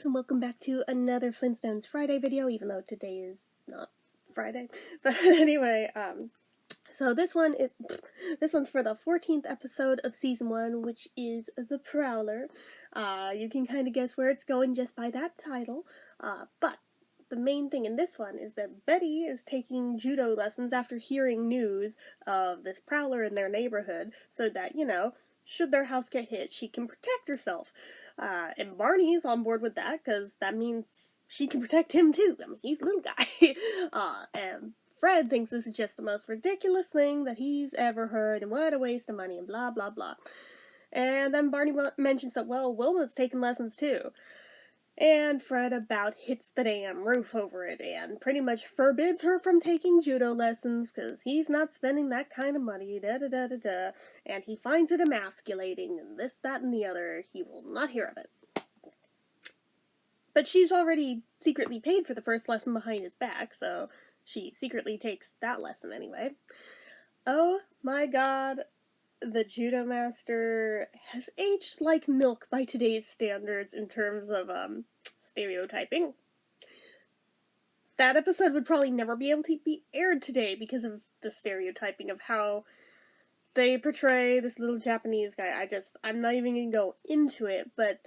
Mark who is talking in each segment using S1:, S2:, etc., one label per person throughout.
S1: Flintstones, and welcome back to another Flintstones Friday video, even though today is not Friday. But anyway, so this one's for the 14th episode of Season 1, which is The Prowler. You can kind of guess where it's going just by that title, but the main thing in this one is that Betty is taking judo lessons after hearing news of this Prowler in their neighborhood, so that, you know, should their house get hit, she can protect herself. And Barney's on board with that, because that means she can protect him too. I mean, he's a little guy. And Fred thinks this is just the most ridiculous thing that he's ever heard, and what a waste of money, and blah, blah, blah. And then Barney mentions that, well, Wilma's taking lessons too. And Fred about hits the damn roof over it, and pretty much forbids her from taking judo lessons, because he's not spending that kind of money, da-da-da-da-da, and he finds it emasculating, and this, that, and the other. He will not hear of it. But she's already secretly paid for the first lesson behind his back, so she secretly takes that lesson anyway. Oh my god, the judo master has aged like milk by today's standards in terms of stereotyping. That episode would probably never be able to be aired today because of the stereotyping of how they portray this little Japanese guy. I'm not even gonna go into it, but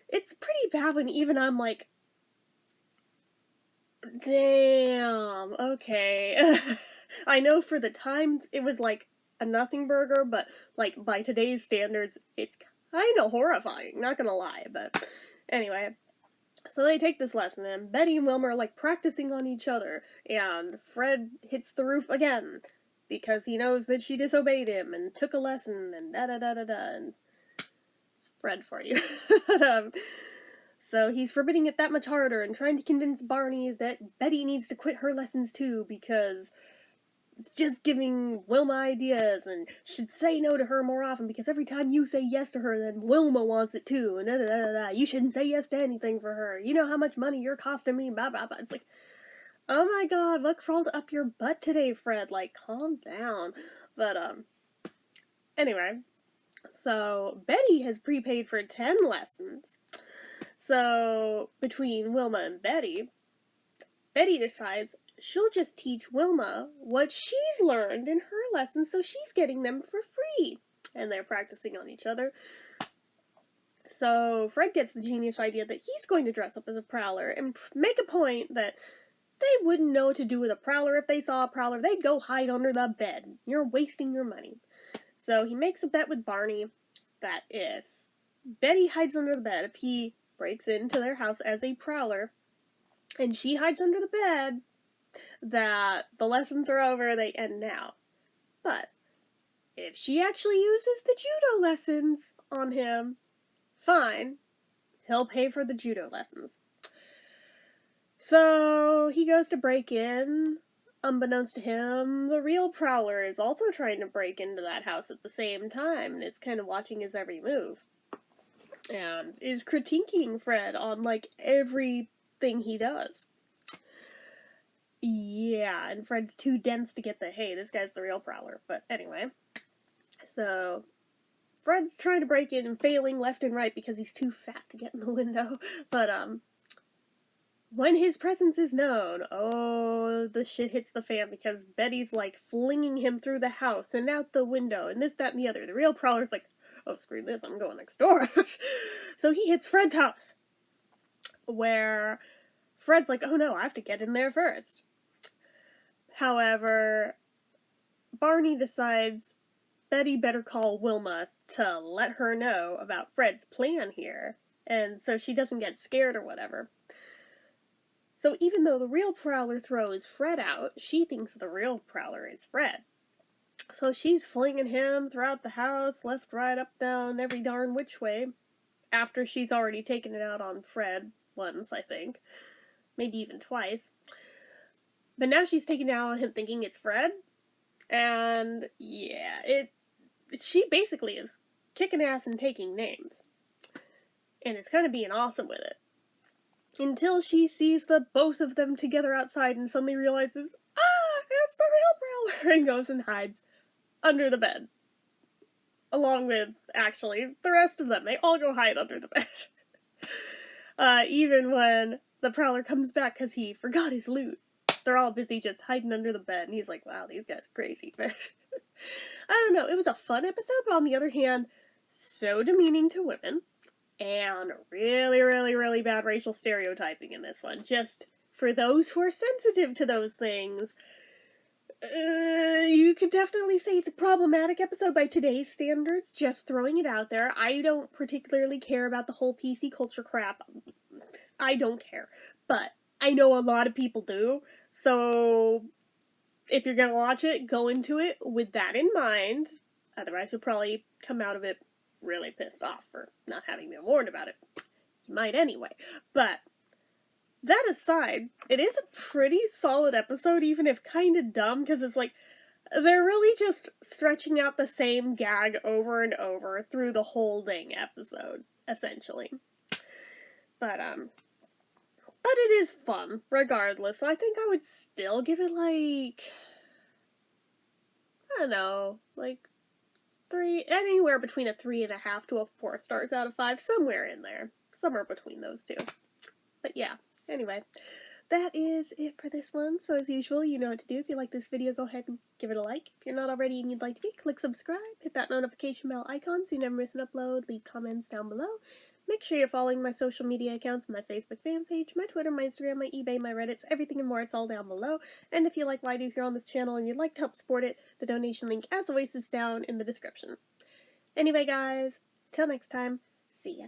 S1: it's pretty bad when even I'm like, damn, okay. I know for the times it was like a nothing burger, but like by today's standards, it's kind of horrifying, not gonna lie. But anyway, so they take this lesson, and Betty and Wilma are like practicing on each other, and Fred hits the roof again because he knows that she disobeyed him and took a lesson, and da-da-da-da-da, and it's Fred for you. So he's forbidding it that much harder and trying to convince Barney that Betty needs to quit her lessons too, because it's just giving Wilma ideas and should say no to her more often, because every time you say yes to her, then Wilma wants it too, and da-da-da-da-da. You shouldn't say yes to anything for her. You know how much money you're costing me, blah, blah, blah. It's like, oh my god, what crawled up your butt today, Fred? Like, calm down. But, anyway. So, Betty has prepaid for 10 lessons. So, between Wilma and Betty decides she'll just teach Wilma what she's learned in her lessons, so she's getting them for free. And they're practicing on each other. So Fred gets the genius idea that he's going to dress up as a Prowler and make a point that they wouldn't know what to do with a Prowler if they saw a Prowler. They'd go hide under the bed. You're wasting your money. So he makes a bet with Barney that if Betty hides under the bed, if he breaks into their house as a Prowler, and she hides under the bed, that the lessons are over, they end now. But if she actually uses the judo lessons on him, fine, he'll pay for the judo lessons. So he goes to break in. Unbeknownst to him, the real Prowler is also trying to break into that house at the same time, and is kind of watching his every move. And is critiquing Fred on, like, everything he does. Yeah, and Fred's too dense to get the, hey, this guy's the real Prowler. But anyway, so Fred's trying to break in and failing left and right because he's too fat to get in the window. But, when his presence is known, oh, the shit hits the fan, because Betty's, like, flinging him through the house and out the window, and this, that, and the other. The real Prowler's like, oh, screw this, I'm going next door. So he hits Fred's house, where Fred's like, oh no, I have to get in there first. However, Barney decides Betty better call Wilma to let her know about Fred's plan here, and so she doesn't get scared or whatever. So even though the real Prowler throws Fred out, she thinks the real Prowler is Fred. So she's flinging him throughout the house, left, right, up, down, every darn which way, after she's already taken it out on Fred once, I think. Maybe even twice. But now she's taking it out on him thinking it's Fred. And yeah, she basically is kicking ass and taking names. And it's kind of being awesome with it. Until she sees the both of them together outside and suddenly realizes, it's the real Prowler, and goes and hides under the bed. Along with, actually, the rest of them. They all go hide under the bed. Even when the Prowler comes back because he forgot his loot. They're all busy just hiding under the bed, and he's like, wow, these guys are crazy. I don't know, it was a fun episode, but on the other hand, so demeaning to women, and really, really, really bad racial stereotyping in this one. Just for those who are sensitive to those things, you could definitely say it's a problematic episode by today's standards, just throwing it out there. I don't particularly care about the whole PC culture crap. I don't care. But I know a lot of people do, so if you're gonna watch it, go into it with that in mind. Otherwise, you'll probably come out of it really pissed off for not having been warned about it. You might anyway. But that aside, it is a pretty solid episode, even if kind of dumb, because it's like, they're really just stretching out the same gag over and over through the whole dang episode, essentially. But it is fun, regardless, so I think I would still give it, like, I don't know, like, anywhere between a 3.5 to a 4 stars out of 5, somewhere in there. Somewhere between those two. But yeah, anyway, that is it for this one. So as usual, you know what to do. If you like this video, go ahead and give it a like. If you're not already and you'd like to be, click subscribe, hit that notification bell icon so you never miss an upload, leave comments down below. Make sure you're following my social media accounts, my Facebook fan page, my Twitter, my Instagram, my eBay, my Reddits, everything and more, it's all down below. And if you like what I do here on this channel and you'd like to help support it, the donation link, as always, is down in the description. Anyway, guys, till next time, see ya.